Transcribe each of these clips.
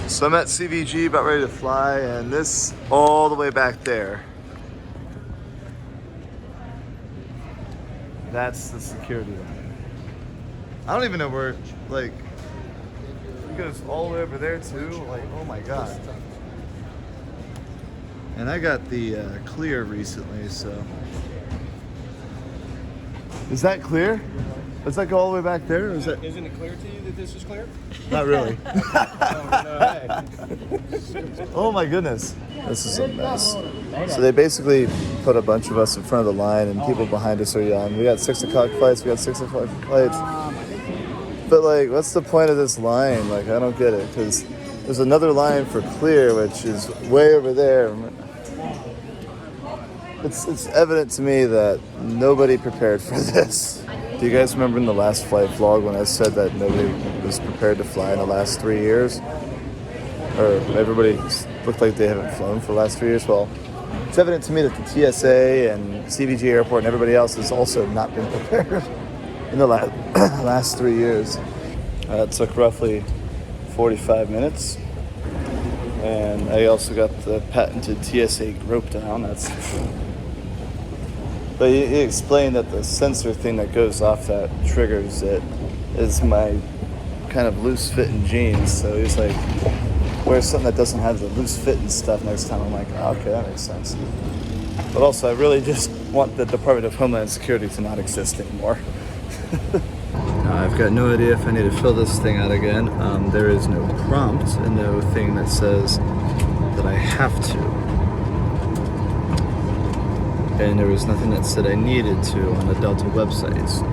So I'm at CVG, about ready to fly, and this all the way back there, that's the security line. I don't even know where, like, it goes all the way over there too. Like, oh my god. And I got the clear recently, so. Is that clear? Does that go all the way back there? Or is that... Isn't it clear to you that this is clear? Not really. Oh, no, Oh my goodness. This is a mess. So they basically put a bunch of us in front of the line and people behind us are yelling, we got 6 o'clock flights, we got 6 o'clock flights. But like, what's the point of this line? Like, I don't get it, because there's another line for clear, which is way over there. It's evident to me that nobody prepared for this. Do you guys remember in the last flight vlog when I said that nobody was prepared to fly in the last 3 years? Or everybody looked like they haven't flown for the last 3 years? Well, it's evident to me that the TSA and CVG Airport and everybody else has also not been prepared in the last 3 years. It took roughly 45 minutes. And I also got the patented TSA grope down. But he explained that the sensor thing that goes off that triggers it is my kind of loose fitting jeans. So he's like, wear something that doesn't have the loose fitting stuff next time. I'm like, oh, okay, that makes sense. But also, I really just want the Department of Homeland Security to not exist anymore. I've got no idea if I need to fill this thing out again. There is no prompt and no thing that says that I have to. And there was nothing that said I needed to on the Delta website. So.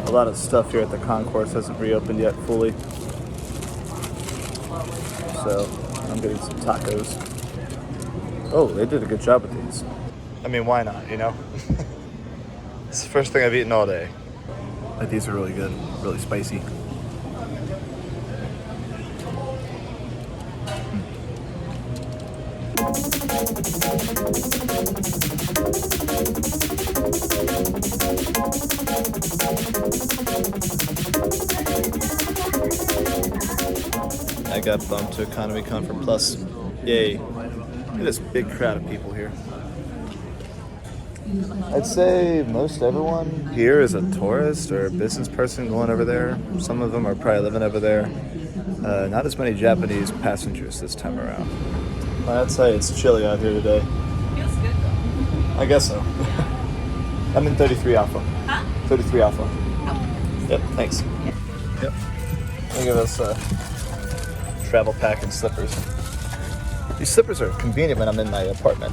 A lot of stuff here at the concourse hasn't reopened yet fully. So I'm getting some tacos. Oh, they did a good job with these. I mean, why not, you know? It's the first thing I've eaten all day. But these are really good, really spicy. I got bumped to Economy Comfort Plus. Yay. Look at this big crowd of people here. I'd say most everyone here is a tourist or a business person going over there. Some of them are probably living over there. Not as many Japanese passengers this time around. I'd say it's chilly out here today. Feels good though. I guess so. I'm in 33 Alpha. Huh? 33 Alpha. Oh. Yep, thanks. Yep. Look at this travel pack and slippers. These slippers are convenient when I'm in my apartment.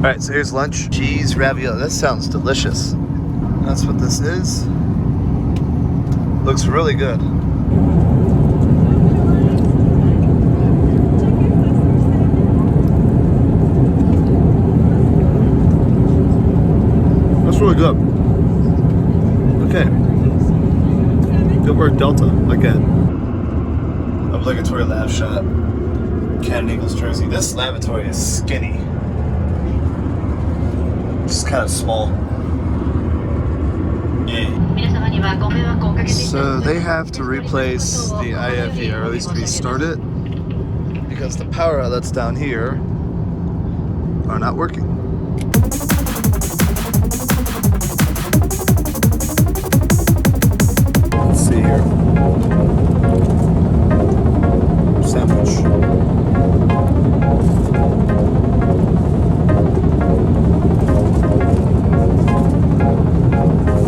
Alright, so here's lunch. Cheese ravioli. That sounds delicious. That's what this is. Looks really good. That's really good. Okay. Good work, Delta, again. Obligatory lab shot. Cannon Eagles jersey. This lavatory is skinny. It's kind of small. Yeah. So they have to replace the IFE, or at least restart it, because the power outlets down here are not working. Let's see here. Sandwich.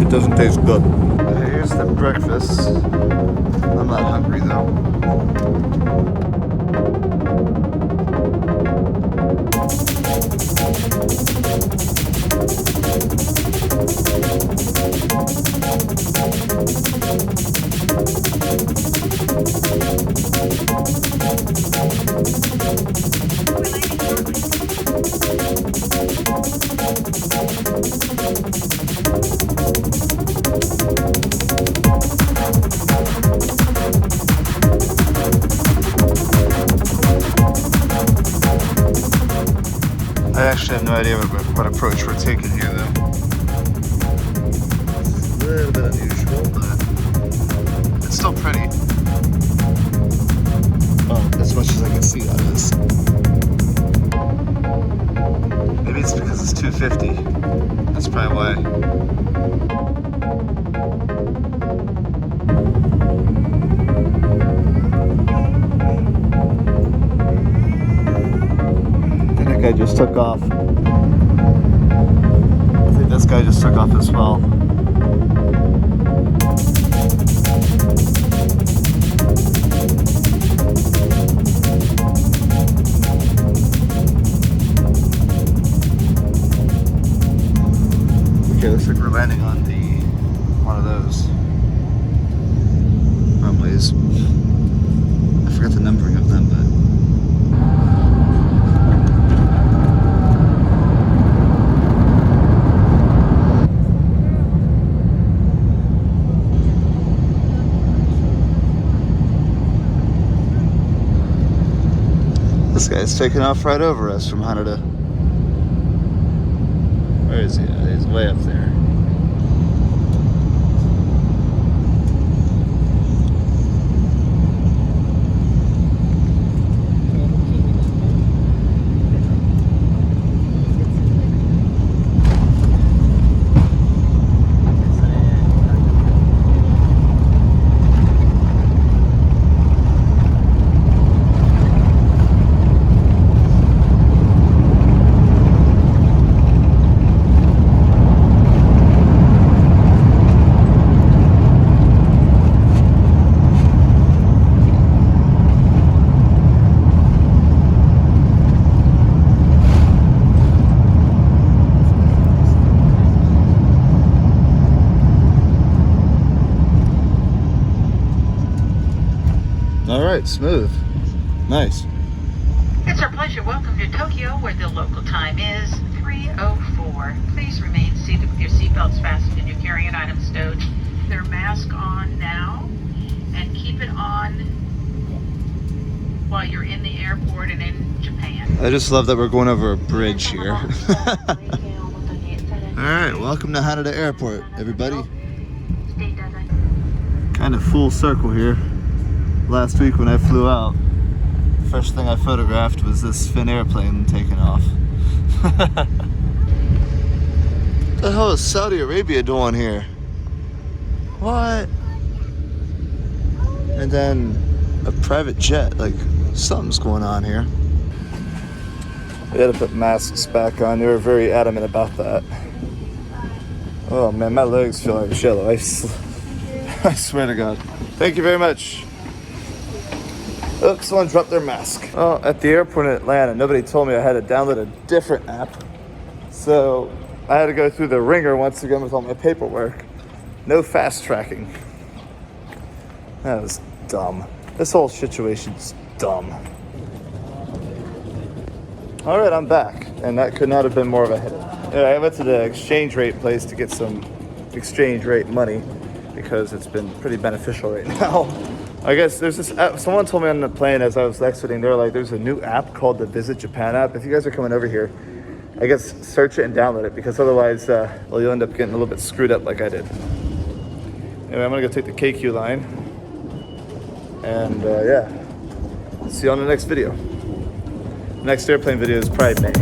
It doesn't taste good. Here's the breakfast. I'm not hungry though. I actually have no idea what approach we're taking here, though. It's a little bit unusual, but it's still pretty. Oh, as much as I can see, that is. Maybe it's because it's 250. That's probably why. That guy just took off. I think this guy just took off as well. Okay, looks like we're landing on one of those runways. I forgot the numbering of them, but This guy's taking off right over us from Haneda. Where is he at? He's way up there. All right, smooth. Nice. It's our pleasure. Welcome to Tokyo, where the local time is 3:04. Please remain seated with your seatbelts fastened and your carrying items stowed. Their mask on now, and keep it on while you're in the airport and in Japan. I just love that we're going over a bridge here. All right, welcome to Haneda Airport, everybody. Kind of full circle here. Last week when I flew out, the first thing I photographed was this Finn airplane taking off. What the hell is Saudi Arabia doing here? What? And then a private jet, like something's going on here. We had to put masks back on. They were very adamant about that. Oh man, my legs feel like jello. I swear to God. Thank you very much. Look, someone dropped their mask. Oh, at the airport in Atlanta, nobody told me I had to download a different app. So I had to go through the ringer once again with all my paperwork. No fast tracking. That was dumb. This whole situation's dumb. All right, I'm back. And that could not have been more of a hit. Yeah, I went to the exchange rate place to get some exchange rate money because it's been pretty beneficial right now. I guess there's this app, someone told me on the plane as I was exiting, they were like, there's a new app called the Visit Japan app. If you guys are coming over here, I guess search it and download it because otherwise well, you'll end up getting a little bit screwed up like I did. Anyway, I'm gonna go take the KQ line. And yeah, see you on the next video. Next airplane video is probably May.